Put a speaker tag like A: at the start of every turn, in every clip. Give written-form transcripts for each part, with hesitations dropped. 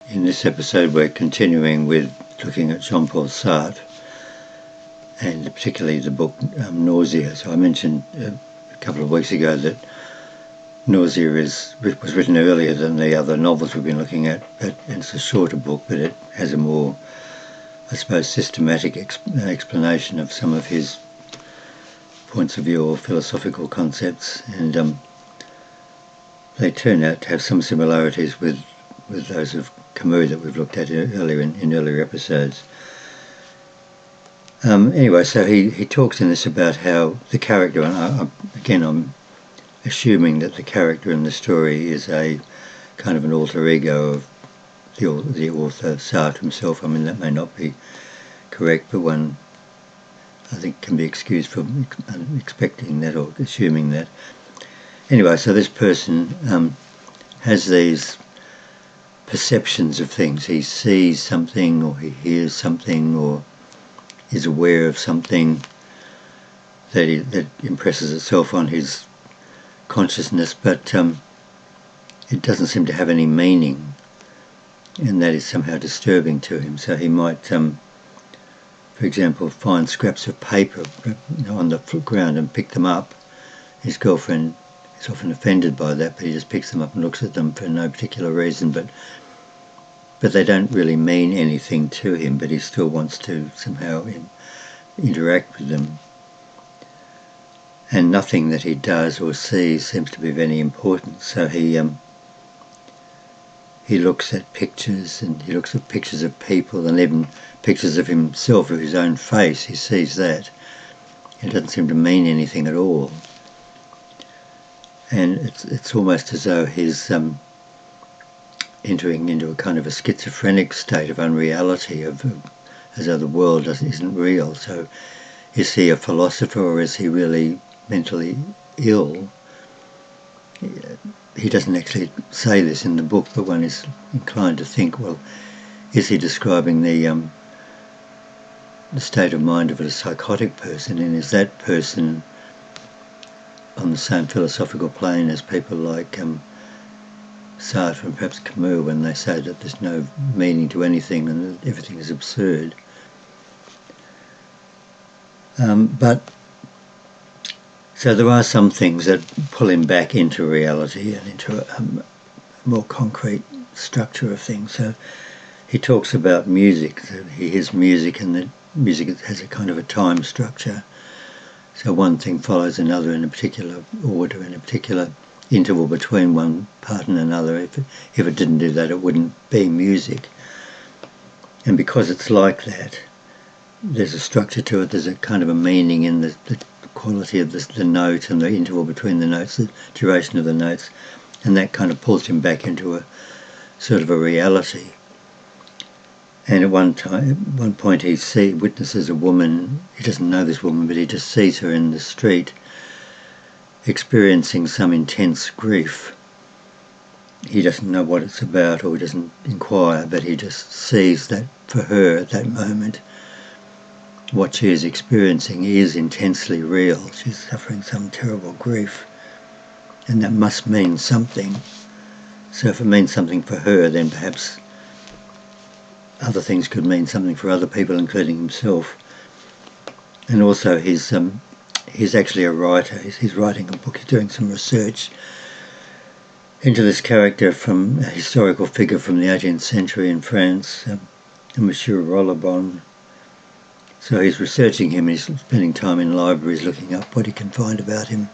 A: In this episode we're continuing with looking at Jean-Paul Sartre and particularly the book Nausea. So I mentioned a couple of weeks ago that Nausea was written earlier than the other novels we've been looking at, but it's a shorter book, but it has a more, I suppose, systematic explanation of some of his points of view or philosophical concepts, and they turn out to have some similarities with those of Camus that we've looked at earlier in earlier episodes. Anyway, so he talks in this about how the character, and I'm assuming that the character in the story is a kind of an alter ego of the author Sartre himself. I mean, that may not be correct, but one, I think, can be excused for expecting that or assuming that. Anyway, so this person has these perceptions of things. He sees something, or he hears something, or is aware of something that impresses itself on his consciousness, but it doesn't seem to have any meaning, and that is somehow disturbing to him. So he might, for example, find scraps of paper on the ground and pick them up. His girlfriend is often offended by that, but he just picks them up and looks at them for no particular reason, but they don't really mean anything to him, but he still wants to somehow interact with them. And nothing that he does or sees seems to be of any importance. So he looks at pictures, and he looks at pictures of people, and even pictures of himself, of his own face. He sees that. It doesn't seem to mean anything at all. And it's almost as though he's entering into a kind of a schizophrenic state of unreality, as though the world isn't real. So is he a philosopher, or is he really mentally ill? He doesn't actually say this in the book, but one is inclined to think, well, is he describing the state of mind of a psychotic person, and is that person on the same philosophical plane as people like Sartre and perhaps Camus, when they say that there's no meaning to anything and that everything is absurd? So there are some things that pull him back into reality and into a more concrete structure of things. So he talks about music. So he hears music, and that music has a kind of a time structure. So one thing follows another in a particular order, in a particular interval between one part and another. If it didn't do that, it wouldn't be music. And because it's like that, there's a structure to it, there's a kind of a meaning in the quality of the note and the interval between the notes, the duration of the notes, and that kind of pulls him back into a sort of a reality. And at one point he witnesses a woman. He doesn't know this woman, but he just sees her in the street experiencing some intense grief. He doesn't know what it's about, or he doesn't inquire, but he just sees that for her at that moment what she is experiencing is intensely real. She's suffering some terrible grief, and that must mean something. So if it means something for her, then perhaps other things could mean something for other people, including himself. And also he's actually a writer. He's writing a book. He's doing some research into this character, from a historical figure from the 18th century in France, Monsieur Rollebon. So he's researching him, he's spending time in libraries looking up what he can find about him,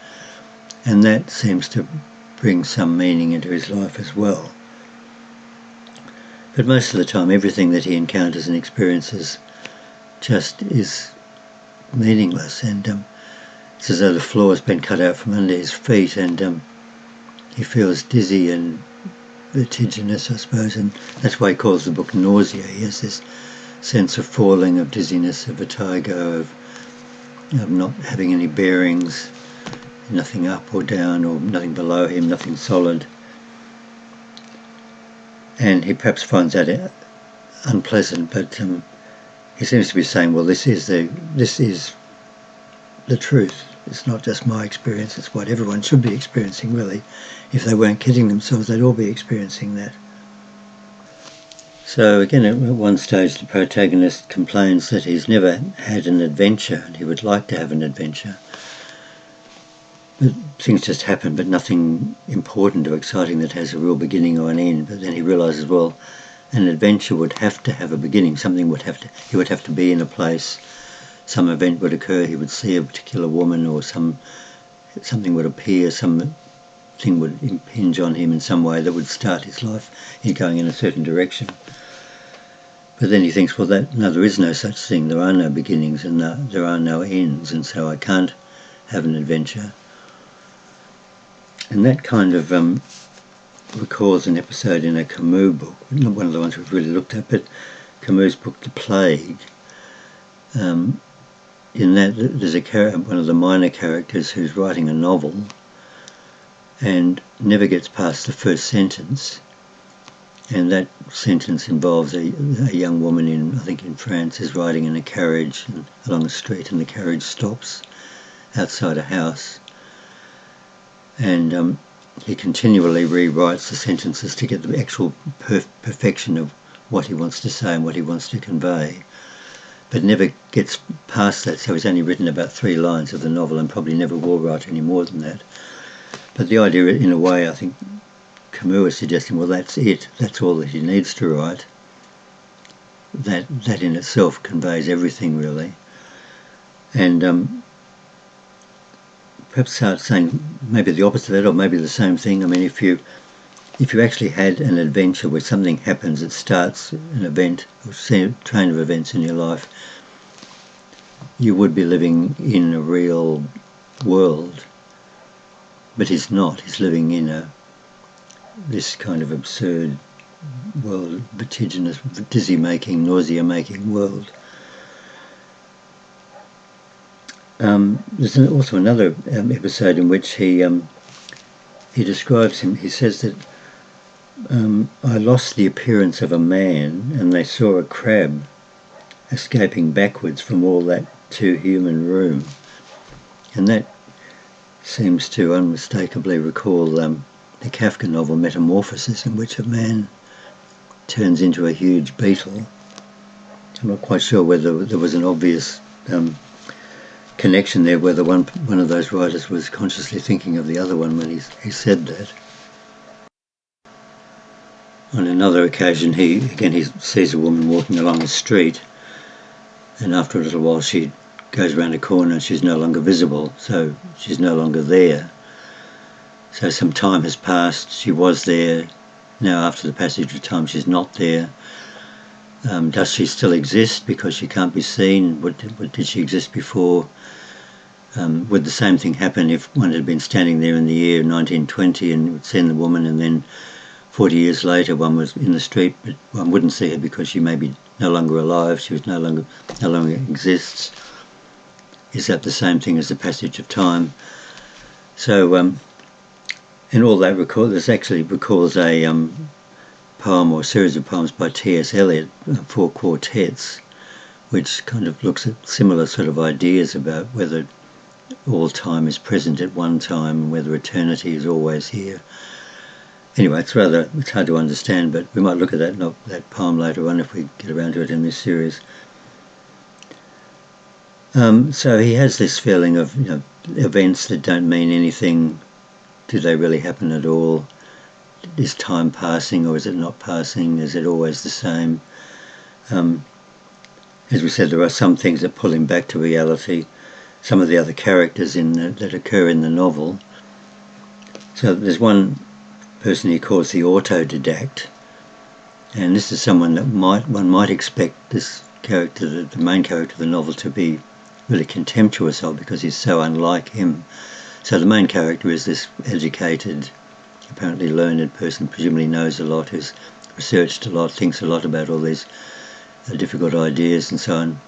A: and that seems to bring some meaning into his life as well. But most of the time, everything that he encounters and experiences just is meaningless, and it's as though the floor has been cut out from under his feet, and he feels dizzy and vertiginous, I suppose, and that's why he calls the book Nausea. He has this sense of falling, of dizziness, of vertigo, of not having any bearings, nothing up or down, or nothing below him, nothing solid. And he perhaps finds that unpleasant, but he seems to be saying, well, this is the truth. It's not just my experience, it's what everyone should be experiencing, really. If they weren't kidding themselves, they'd all be experiencing that. So again, at one stage, the protagonist complains that he's never had an adventure and he would like to have an adventure. But things just happen, but nothing important or exciting that has a real beginning or an end. But then he realises, well, an adventure would have to have a beginning. He would have to be in a place. Some event would occur. He would see a particular woman, or something would appear. Something would impinge on him in some way that would start his life in going in a certain direction. But then he thinks, well, there is no such thing. There are no beginnings and there are no ends, and so I can't have an adventure. And that kind of recalls an episode in a Camus book, not one of the ones we've really looked at, but Camus' book The Plague. In that, there's one of the minor characters who's writing a novel and never gets past the first sentence. And that sentence involves a young woman in France, is riding in a carriage along a street, and the carriage stops outside a house. And he continually rewrites the sentences to get the actual perfection of what he wants to say and what he wants to convey, but never gets past that. So he's only written about 3 lines of the novel and probably never will write any more than that. But the idea, in a way, I think Camus is suggesting, well, that's it. That's all that he needs to write. That in itself conveys everything, really. And perhaps Sartre saying maybe the opposite of that, or maybe the same thing. I mean, if you actually had an adventure where something happens, it starts an event, or a train of events in your life, you would be living in a real world. But he's not. He's living in this kind of absurd world, vertiginous, dizzy-making, nausea-making world. There's also another episode in which he describes him. He says that I lost the appearance of a man, and they saw a crab escaping backwards from all that too-human room. And that seems to unmistakably recall the Kafka novel Metamorphosis, in which a man turns into a huge beetle. I'm not quite sure whether there was an obvious connection there, whether one of those writers was consciously thinking of the other one when he said that. On another occasion, he sees a woman walking along the street, and after a little while she goes around a corner and she's no longer visible, so she's no longer there. So some time has passed. She was there. Now, after the passage of time, she's not there. Does she still exist because she can't be seen? Did she exist before? Would the same thing happen if one had been standing there in the year 1920 and would seen the woman, and then 40 years later one was in the street, but one wouldn't see her because she may be no longer alive, she was no longer exists? Is that the same thing as the passage of time? So, and all that recalls a poem or a series of poems by T.S. Eliot, 4 quartets, which kind of looks at similar sort of ideas about whether all time is present at one time and whether eternity is always here. Anyway, it's hard to understand, but we might look at that poem later on if we get around to it in this series. So he has this feeling of, events that don't mean anything. Do they really happen at all? Is time passing or is it not passing? Is it always the same? As we said, there are some things that pull him back to reality. Some of the other characters that occur in the novel. So there's one person he calls the autodidact, and this is someone that one might expect this character, the main character of the novel, to be really contemptuous of because he's so unlike him. So the main character is this educated, apparently learned person, presumably knows a lot, who's researched a lot, thinks a lot about all these difficult ideas and so on.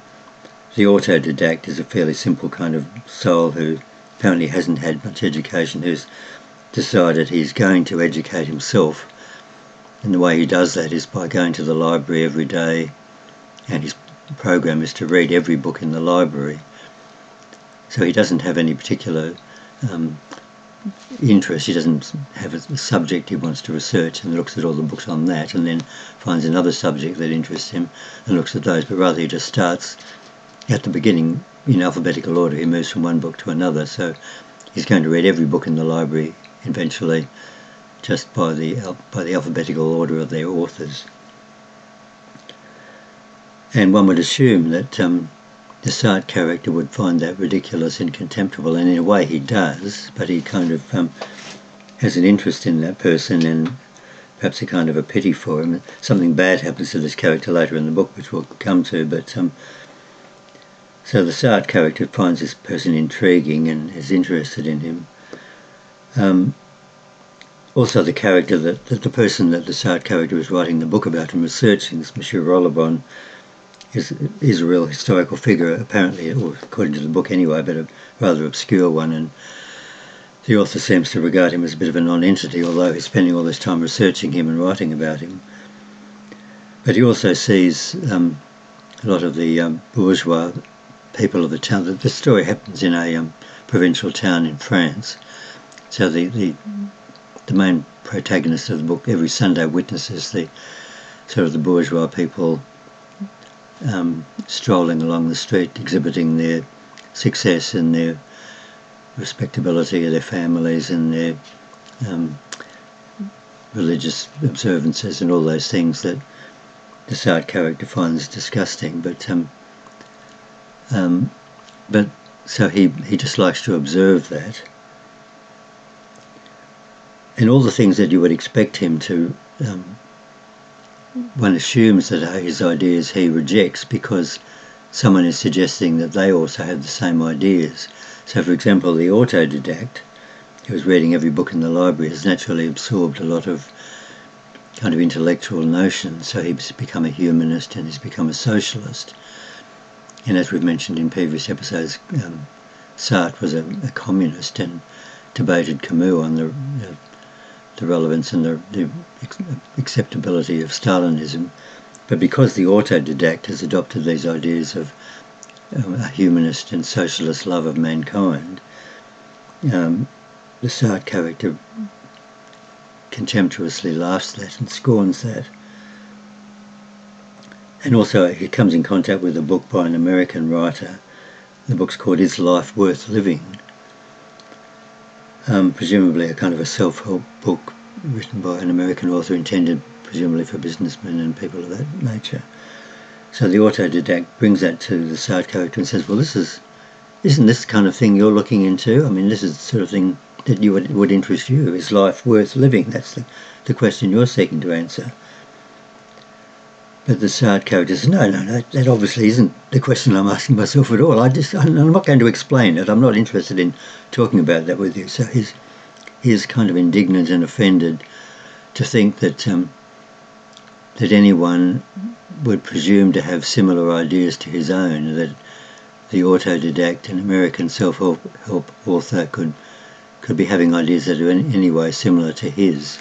A: The autodidact is a fairly simple kind of soul who apparently hasn't had much education, who's decided he's going to educate himself. And the way he does that is by going to the library every day, and his program is to read every book in the library. So he doesn't have any particular interest. He doesn't have a subject he wants to research and looks at all the books on that and then finds another subject that interests him and looks at those, but rather he just starts at the beginning in alphabetical order. He moves from one book to another, so he's going to read every book in the library eventually just by the alphabetical order of their authors. And one would assume that the Sartre character would find that ridiculous and contemptible, and in a way he does, but he kind of has an interest in that person and perhaps a kind of a pity for him. Something bad happens to this character later in the book, which we'll come to, but so the Sartre character finds this person intriguing and is interested in him. Also, the character that the person that the Sartre character is writing the book about and researching, this Monsieur Rollebon, is a real historical figure, apparently, or according to the book anyway, but a rather obscure one, and the author seems to regard him as a bit of a non-entity, although he's spending all this time researching him and writing about him. But he also sees a lot of the bourgeois people of the town. The story happens in a provincial town in France, so the main protagonist of the book every Sunday witnesses the sort of the bourgeois people strolling along the street, exhibiting their success and their respectability of their families and their religious observances and all those things that the Sartre character finds disgusting. But so he just likes to observe that. And all the things that you would expect him to, one assumes that his ideas he rejects because someone is suggesting that they also have the same ideas. So, for example, the autodidact, who was reading every book in the library, has naturally absorbed a lot of kind of intellectual notions. So he's become a humanist and he's become a socialist. And as we've mentioned in previous episodes, Sartre was a communist and debated Camus on the relevance and the acceptability of Stalinism. But because the autodidact has adopted these ideas of a humanist and socialist love of mankind, the Sartre character contemptuously laughs at that and scorns that. And also he comes in contact with a book by an American writer. The book's called Is Life Worth Living? Presumably a kind of a self-help book written by an American author intended presumably for businessmen and people of that nature. So the autodidact brings that to the Sartre character and says, well, isn't this the kind of thing you're looking into? I mean, this is the sort of thing that you would interest you. Is life worth living? That's the question you're seeking to answer. But the Sartre character says, no, that obviously isn't the question I'm asking myself at all. I'm not going to explain it. I'm not interested in talking about that with you. So he's kind of indignant and offended to think that that anyone would presume to have similar ideas to his own, that the autodidact and American self-help author could be having ideas that are in any way similar to his.